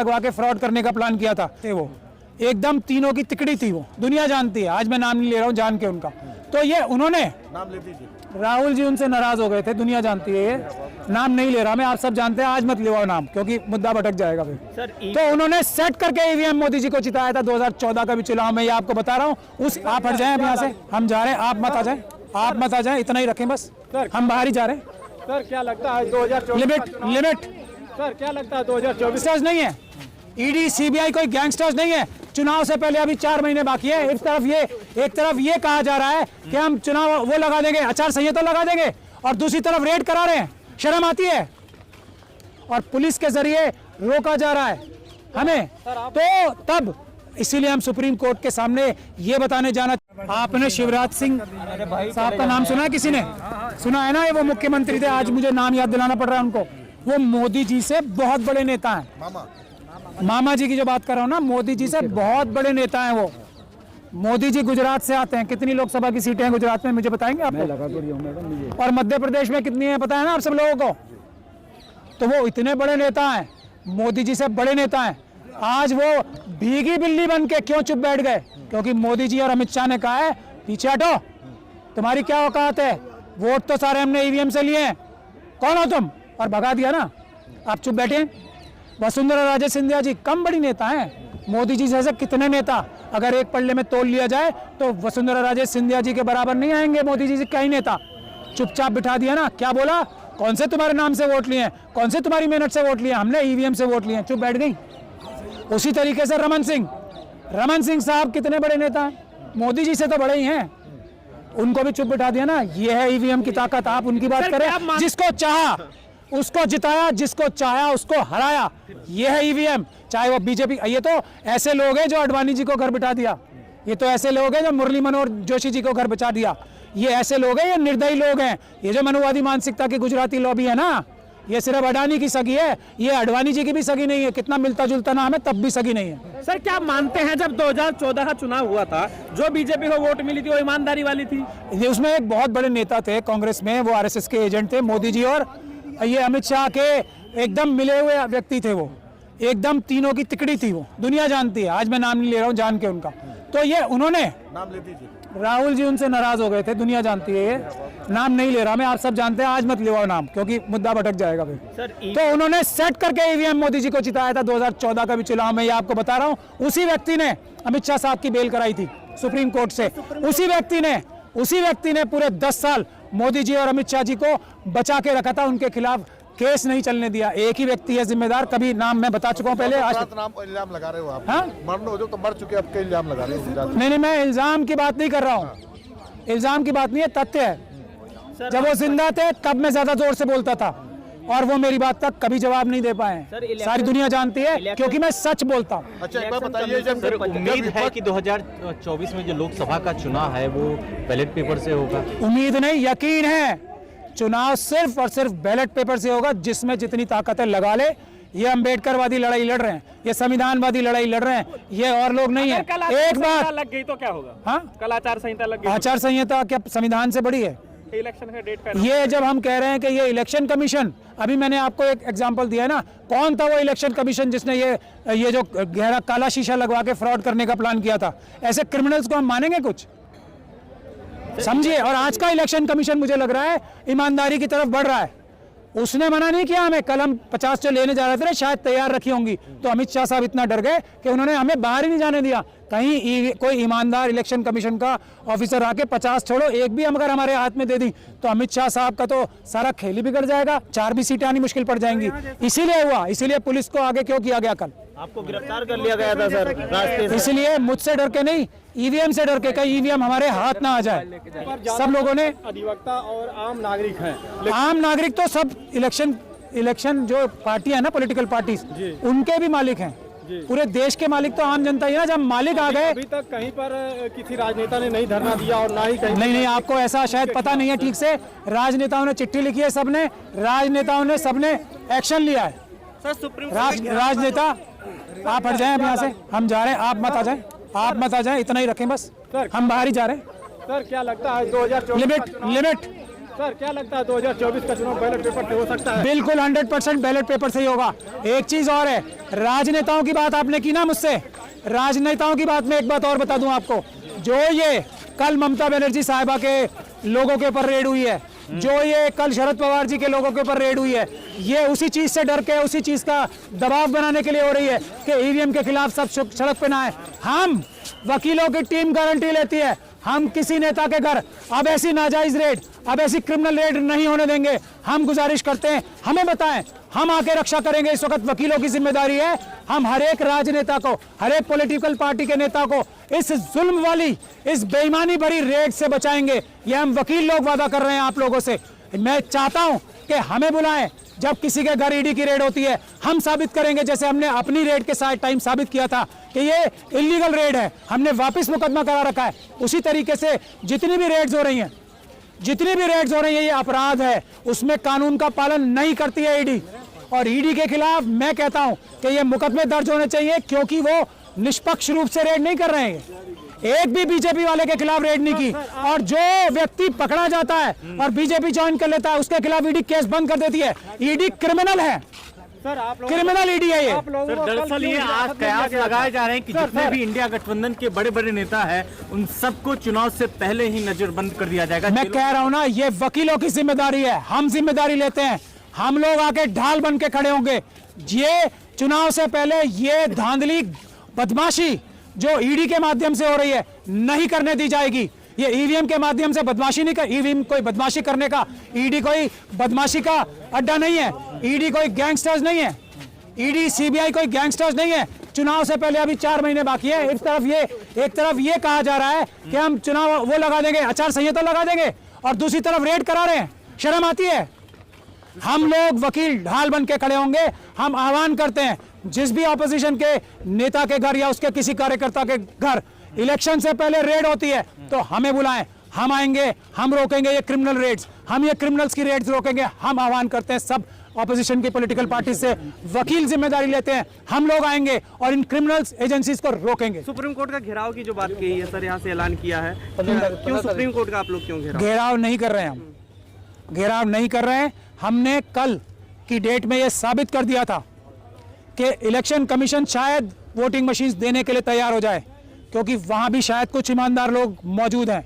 लगवा के फ्रॉड करने का प्लान किया था वो एकदम तीनों की तिकड़ी थी, वो दुनिया जानती है। आज मैं नाम नहीं ले रहा हूँ जान के उनका। तो ये उन्होंने नाम ले दीजिए। राहुल जी उनसे नाराज हो गए थे, दुनिया जानती है। ये नाम नहीं ले रहा मैं, आप सब जानते हैं। आज मत लिवाओ नाम, क्योंकि मुद्दा भटक जाएगा फिर। तो उन्होंने सेट करके ईवीएम मोदी जी को जिताया था 2014 का भी चुनाव में, ये आपको बता रहा हूँ। उस आप हट जाएं अब यहाँ से, हम जा रहे हैं, आप मत आ जाएं, आप मत आ जाएं, इतना ही रखें बस, हम बाहर ही जा रहे हैं। सर क्या लगता है 2024 लिमिट सर क्या लगता है 2024 नहीं है, ईडी सीबीआई कोई गैंगस्टर्स नहीं है। चुनाव से पहले अभी 4 महीने बाकी है। एक तरफ ये कहा जा रहा है कि हम चुनाव वो लगा देंगे, आचार संहिता लगा देंगे, और दूसरी तरफ रेड करा रहे हैं। शर्म आती है। और पुलिस के जरिए रोका जा रहा है हमें, तो तब इसीलिए हम सुप्रीम कोर्ट के सामने ये बताने जाना। आपने शिवराज सिंह साहब का नाम सुना है? किसी ने सुना है ना? ये वो मुख्यमंत्री थे, आज मुझे नाम याद दिलाना पड़ रहा है उनको। वो मोदी जी से बहुत बड़े नेता हैं। मामा जी की जो बात कर रहा हूँ ना, मोदी जी से बहुत बड़े नेता हैं वो। मोदी जी गुजरात से आते हैं। कितनी लोकसभा की सीटें हैं गुजरात में, मुझे बताएंगे आप? और मध्य प्रदेश में कितनी है पता है ना आप सब लोगों को? तो वो इतने बड़े नेता हैं, मोदी जी से बड़े नेता हैं। आज वो भीगी बिल्ली बन के क्यों चुप बैठ गए? क्योंकि मोदी जी और अमित शाह ने कहा है पीछे हटो, तुम्हारी क्या औकात है, वोट तो सारे हमने ईवीएम से लिए हैं, कौन हो तुम? और भगा दिया ना, आप चुप बैठे। वसुंधरा राजे सिंधिया जी कम बड़ी नेता हैं। मोदी जी जैसे कितने नेता अगर एक पल्ले में तोल लिया जाए तो वसुंधरा राजे सिंधिया जी के बराबर नहीं आएंगे मोदी जी क्या ही नेता। चुपचाप बिठा दिया ना। क्या बोला? कौन से तुम्हारे नाम से वोट लिए, कौन से तुम्हारी मेहनत से वोट लिए? हमने ईवीएम से वोट लिए, चुप बैठ गई। उसी तरीके से रमन सिंह साहब कितने बड़े नेता हैं, मोदी जी से तो बड़े ही हैं, उनको भी चुप बिठा दिया ना। ये है ईवीएम की ताकत। आप उनकी बात करें, जिसको चाहा उसको जिताया, जिसको चाहा उसको हराया। ये है ईवीएम। चाहे वो बीजेपी, ये तो ऐसे लोग हैं जो अडवाणी जी को घर बिठा दिया, ये तो ऐसे लोग हैं जो मुरली मनोहर जोशी जी को घर बिठा दिया, ये ऐसे लोग हैं, ये निर्दयी लोग हैं। ये जो मनुवादी मानसिकता की गुजराती लॉबी है ना, ये सिर्फ अडानी की सगी है, ये अडवाणी जी की भी सगी नहीं है। कितना मिलता जुलता नाम है, तब भी सगी नहीं है। सर क्या मानते हैं जब 2014 का चुनाव हुआ था, जो बीजेपी को वोट मिली थी वो ईमानदारी वाली थी? उसमें एक बहुत बड़े नेता थे कांग्रेस में, वो आरएसएस के एजेंट थे। मोदी जी और ये अमित शाह के एकदम मिले हुए व्यक्ति थे वो, एकदम तीनों की तिकड़ी थी वो, दुनिया जानती है। आज मैं नाम नहीं ले रहा हूँ जान के उनका। तो ये उन्होंने नाम ले दीजिए। राहुल जी उनसे नाराज हो गए थे, दुनिया जानती है। ये नाम नहीं ले रहा मैं, आप सब जानते हैं। आज मत लिवाओ नाम, क्योंकि मुद्दा भटक जाएगा फिर। तो उन्होंने सेट करके ईवीएम मोदी जी को जिताया था 2014 का भी चुनाव में, ये आपको बता रहा हूँ। उसी व्यक्ति ने अमित शाह साहब की बेल कराई थी सुप्रीम कोर्ट से। उसी व्यक्ति ने पूरे 10 साल मोदी जी और अमित शाह जी को बचा के रखा था, उनके खिलाफ केस नहीं चलने दिया। एक ही व्यक्ति है जिम्मेदार, कभी नाम मैं बता चुका हूँ पहले। आज नाम इल्जाम लगा रहे हो आप? हाँ? मरने हो जो तो मर चुके, अब के इल्जाम लगा रहे हो? नहीं, मैं इल्जाम की बात नहीं कर रहा हूँ, इल्जाम की बात नहीं है, तथ्य है। जब वो जिंदा थे तब मैं ज्यादा जोर से बोलता था, और वो मेरी बात तक कभी जवाब नहीं दे पाए। सारी दुनिया जानती है, क्योंकि मैं सच बोलता हूँ। अच्छा एक बार बताइए, जब उम्मीद है कि 2024 में जो लोकसभा का चुनाव है वो बैलेट पेपर से होगा? उम्मीद नहीं, यकीन है। चुनाव सिर्फ और सिर्फ बैलेट पेपर से होगा। जिसमें जितनी ताकत है लगा ले। ये अम्बेडकरवादी लड़ाई लड़ रहे हैं, ये संविधानवादी लड़ाई लड़ रहे हैं, ये और लोग नहीं है। एक बात लग गई तो क्या होगा? हाँ, कल आचार संहिता लग गई। आचार संहिता क्या संविधान से बड़ी है? इलेक्शन का डेट का ये जब हम कह रहे हैं कि ये इलेक्शन कमीशन, अभी मैंने आपको एक एग्जांपल दिया है ना, कौन था वो इलेक्शन कमीशन जिसने ये जो गहरा काला शीशा लगवा के फ्रॉड करने का प्लान किया था? ऐसे क्रिमिनल्स को हम मानेंगे कुछ? समझिए। और आज का इलेक्शन कमीशन मुझे लग रहा है ईमानदारी की तरफ बढ़ रहा है। उसने मना नहीं किया हमें। कल हम 50 जो लेने जा रहे थे, शायद तैयार रखी होंगी, तो अमित शाह साहब इतना डर गए कि उन्होंने हमें बाहर ही नहीं जाने दिया। कहीं कोई ईमानदार इलेक्शन कमीशन का ऑफिसर आके 50 छोड़ो एक भी अगर हमारे हाथ में दे दी तो अमित शाह साहब का तो सारा खेल ही बिगड़ जाएगा, 4 भी सीटें आनी मुश्किल पड़ जाएंगी। इसीलिए हुआ, इसीलिए पुलिस को आगे क्यों किया गया? कल आपको गिरफ्तार कर लिया गया था सर रास्ते से। इसलिए मुझसे डर के नहीं, ईवीएम से डर के, कहीं ईवीएम हमारे हाथ ना आ जाए। सब लोगों ने, अधिवक्ता और आम नागरिक हैं। आम नागरिक तो सब इलेक्शन जो पार्टी है ना, पॉलिटिकल पार्टीज, उनके भी मालिक हैं। पूरे देश के मालिक तो आम जनता ही है ना। जब मालिक आ गए, अभी तक कहीं पर किसी राजनेता ने नहीं धरना दिया और ना ही कहीं। नहीं, आपको ऐसा शायद पता नहीं है ठीक से। राजनेताओं ने चिट्ठी लिखी है, सबने राजनेताओं ने सबने एक्शन लिया है। सर सुप्रीम राजनेता, आप हट जाएं अब यहाँ से, हम जा रहे हैं, आप मत आ जाएं, इतना ही रखें बस, हम बाहर ही जा रहे हैं। सर क्या लगता है 2024 लिमिट सर क्या लगता है 2024 का चुनाव बैलेट पेपर से हो सकता है? बिल्कुल 100% बैलेट पेपर से ही होगा। एक चीज और है, राजनेताओं की बात आपने की ना मुझसे, राजनेताओं की बात में एक बात और बता दूं आपको, जो ये कल ममता बनर्जी साहिबा के लोगों के ऊपर रेड हुई है, जो ये कल शरद पवार जी के लोगों के ऊपर रेड हुई है, ये उसी चीज से डर के, उसी चीज का दबाव बनाने के लिए हो रही है कि ईवीएम के खिलाफ सब सड़क पे ना आए। हम वकीलों की टीम गारंटी लेती है, हम किसी नेता के घर अब ऐसी नाजायज रेड, अब ऐसी क्रिमिनल रेड नहीं होने देंगे। हम गुजारिश करते हैं, हमें बताएं, हम आके रक्षा करेंगे। इस वक्त वकीलों की जिम्मेदारी है, हम हर एक राजनेता को, हर एक पॉलिटिकल पार्टी के नेता को इस जुल्म वाली, इस बेईमानी भरी रेड से बचाएंगे। ये हम वकील लोग वादा कर रहे हैं आप लोगों से। मैं चाहता हूं कि हमें बुलाएं, जब किसी के घर ईडी की रेड होती है, हम साबित करेंगे, जैसे हमने अपनी रेड के साथ टाइम साबित किया था कि ये इलीगल रेड है, हमने वापस मुकदमा करा रखा है। उसी तरीके से जितनी भी रेड्स हो रही हैं, जितनी भी रेड्स हो रही है, ये अपराध है, उसमें कानून का पालन नहीं करती है ईडी। और ईडी के खिलाफ मैं कहता हूं कि ये मुकदमे दर्ज होने चाहिए, क्योंकि वो निष्पक्ष रूप से रेड नहीं कर रहे हैं। एक भी बीजेपी वाले के खिलाफ रेड नहीं की, और जो व्यक्ति पकड़ा जाता है और बीजेपी ज्वाइन कर लेता है, उसके खिलाफ ईडी केस बंद कर देती है। ईडी क्रिमिनल है सर, आप क्रिमिनल ईडी है ये। सर दरअसल ये आज कयास लगाए जा रहे हैं कि जितने भी इंडिया गठबंधन के बड़े बड़े नेता हैं, उन सबको चुनाव से पहले ही नजरबंद कर दिया जाएगा। मैं कह रहा हूं ना, ये वकीलों की जिम्मेदारी है, हम जिम्मेदारी लेते हैं। हम लोग आके ढाल बन के खड़े होंगे। ये चुनाव से पहले ये धांधली, बदमाशी जो ईडी के माध्यम से हो रही है, नहीं करने दी जाएगी। ये ईवीएम के माध्यम से बदमाशी नहीं कर, ईवीएम कोई बदमाशी करने का, ईडी कोई बदमाशी का अड्डा नहीं है, ईडी कोई गैंगस्टर्स नहीं है, ईडी सीबीआई कोई गैंगस्टर्स नहीं है। चुनाव से पहले अभी 4 महीने बाकी है। एक तरफ ये कहा जा रहा है कि हम चुनाव वो लगा देंगे, आचार संहिता लगा देंगे, और दूसरी तरफ रेड करा रहे हैं। शर्म आती है? हम लोग वकील ढाल बन के खड़े होंगे। हम आह्वान करते हैं, जिस भी ऑपोजिशन के नेता के घर या उसके किसी कार्यकर्ता के घर इलेक्शन से पहले रेड होती है, तो हमें बुलाएं, हम आएंगे, हम रोकेंगे ये क्रिमिनल रेड्स, हम ये क्रिमिनल्स की रेड्स रोकेंगे। हम आह्वान करते हैं सब ऑपोजिशन की पॉलिटिकल पार्टी से, वकील जिम्मेदारी लेते हैं, हम लोग आएंगे और इन क्रिमिनल्स एजेंसीज को रोकेंगे। सुप्रीम कोर्ट का घेराव की जो बात कही है सर, यहाँ से ऐलान किया है, क्यों सुप्रीम कोर्ट का आप लोग क्यों घेराव नहीं कर रहे हैं? हम घेराव नहीं कर रहे हैं। हमने कल की डेट में यह साबित कर दिया था कि इलेक्शन कमीशन शायद वोटिंग मशीन देने के लिए तैयार हो जाए, क्योंकि वहां भी शायद कुछ ईमानदार लोग मौजूद हैं।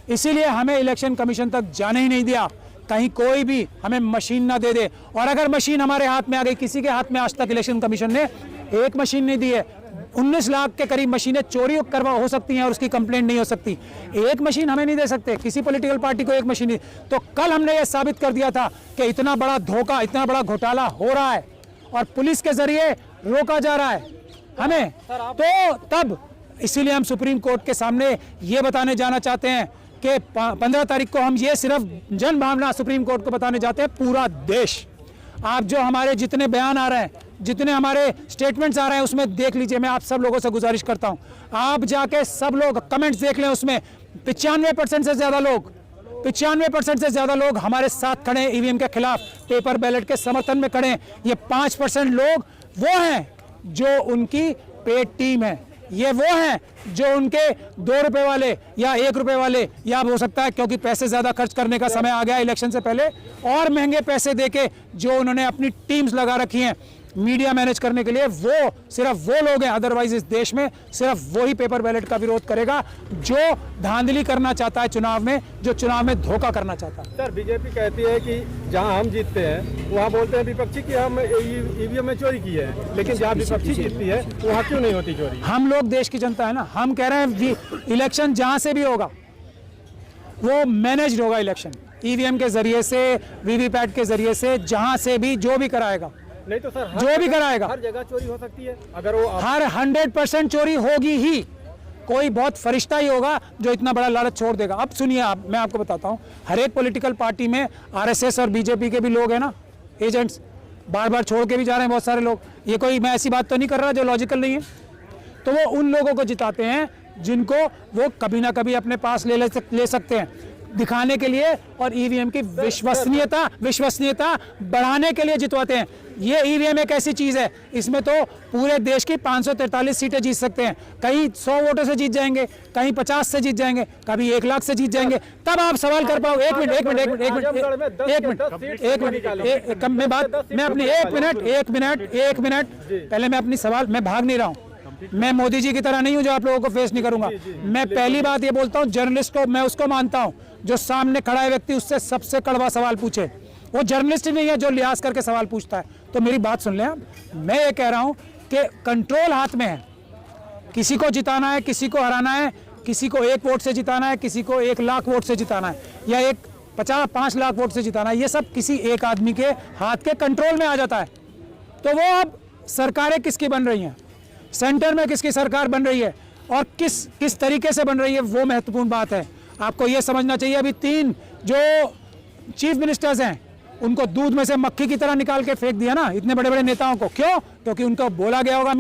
इसीलिए हमें इलेक्शन कमीशन तक जाने ही नहीं दिया, कहीं कोई भी हमें मशीन ना दे दे। और अगर मशीन हमारे हाथ में आ गई, किसी के हाथ में आज तक इलेक्शन कमीशन ने एक मशीन नहीं दी है। 19 लाख के करीब मशीनें चोरी करवा हो सकती हैं और उसकी कंप्लेंट नहीं हो सकती। एक मशीन हमें नहीं दे सकते, किसी पॉलिटिकल पार्टी को एक मशीन नहीं। तो कल हमने यह साबित कर दिया था कि इतना बड़ा धोखा, इतना बड़ा घोटाला हो रहा है और पुलिस के जरिए रोका जा रहा है हमें। तो तब इसीलिए हम सुप्रीम कोर्ट के सामने ये बताने जाना चाहते हैं कि 15 तारीख को हम ये सिर्फ जन भावना सुप्रीम कोर्ट को बताने जाते हैं। पूरा देश, आप जो हमारे जितने बयान आ रहे हैं, जितने हमारे स्टेटमेंट्स आ रहे हैं, उसमें देख लीजिए। मैं आप सब लोगों से गुजारिश करता हूं, आप जाके सब लोग कमेंट्स देख लें। उसमें 95% से ज्यादा लोग, 95% से ज्यादा लोग हमारे साथ खड़े हैं, ईवीएम के खिलाफ, पेपर बैलेट के समर्थन में खड़े हैं। ये 5% लोग वो हैं जो उनकी पेड टीम है, ये वो हैं जो उनके 2 रुपए वाले या 1 रुपए वाले, या हो सकता है क्योंकि पैसे ज्यादा खर्च करने का समय आ गया इलेक्शन से पहले, और महंगे पैसे देके जो उन्होंने अपनी टीम्स लगा रखी हैं मीडिया मैनेज करने के लिए, वो सिर्फ वो लोग हैं। अदरवाइज इस देश में सिर्फ वही पेपर बैलेट का विरोध करेगा जो धांधली करना चाहता है चुनाव में, जो चुनाव में धोखा करना चाहता है। सर, बीजेपी कहती है कि जहां हम जीतते हैं वहां बोलते हैं विपक्षी कि हम ईवीएम में चोरी की है, लेकिन जहां विपक्षी जीतती है वहां क्यों नहीं होती चोरी? हम लोग देश की जनता है ना, हम कह रहे हैं इलेक्शन जहां से भी होगा वो मैनेज्ड होगा। इलेक्शन ईवीएम के जरिए से, वीवीपैट के जरिए से, जहां से भी जो भी कराएगा, नहीं तो सर जो भी कराएगा, हर जगह चोरी हो सकती है। अगर वो हर 100% चोरी होगी ही। कोई बहुत फरिश्ता ही होगा जो इतना बड़ा लालच छोड़ देगा। अब सुनिए, मैं आपको बताता हूं, हर एक पॉलिटिकल पार्टी में आरएसएस और बीजेपी के भी लोग हैं ना, एजेंट्स, बार बार छोड़ के भी जा रहे हैं बहुत सारे लोग। ये कोई मैं ऐसी बात तो नहीं कर रहा जो लॉजिकल नहीं है। तो वो उन लोगों को जिताते हैं जिनको वो कभी ना कभी अपने पास ले सकते हैं। दिखाने के लिए और ईवीएम की विश्वसनीयता बढ़ाने के लिए जितवाते हैं। ये ईवीएम एक ऐसी चीज है, इसमें तो पूरे देश की 543 सीटें जीत सकते हैं। कहीं 100 वोटों से जीत जाएंगे, कहीं 50 से जीत जाएंगे, कभी 1 लाख से जीत जाएंगे, तब आप सवाल कर पाओ। एक मिनट पहले मैं अपनी सवाल, मैं भाग नहीं रहा हूं, मैं मोदी जी की तरह नहीं हूं जो आप लोगों को फेस नहीं करूंगा। मैं पहली बात ये बोलता हूं, जर्नलिस्ट को मैं उसको मानता हूं जो सामने खड़ा है व्यक्ति उससे सबसे कड़वा सवाल पूछे। वो जर्नलिस्ट ही नहीं है जो लिहाज करके सवाल पूछता है। तो मेरी बात सुन लें आप, मैं ये कह रहा हूं कि कंट्रोल हाथ में है। किसी को जिताना है, किसी को हराना है, किसी को 1 वोट से जिताना है, किसी को 1 लाख वोट से जिताना है, या 5 लाख वोट से जिताना है। ये सब किसी एक आदमी के हाथ के कंट्रोल में आ जाता है। तो वो अब सरकारें किसकी बन रही हैं, सेंटर में किसकी सरकार बन रही है और किस तरीके से बन रही है, वो महत्वपूर्ण बात है। आपको ये समझना चाहिए, अभी 3 जो चीफ मिनिस्टर्स हैं उनको दूध में से मक्खी की तरह निकाल के फेंक दिया ना, इतने बड़े बड़े नेताओं को। क्यों? क्योंकि उनको बोला गया होगा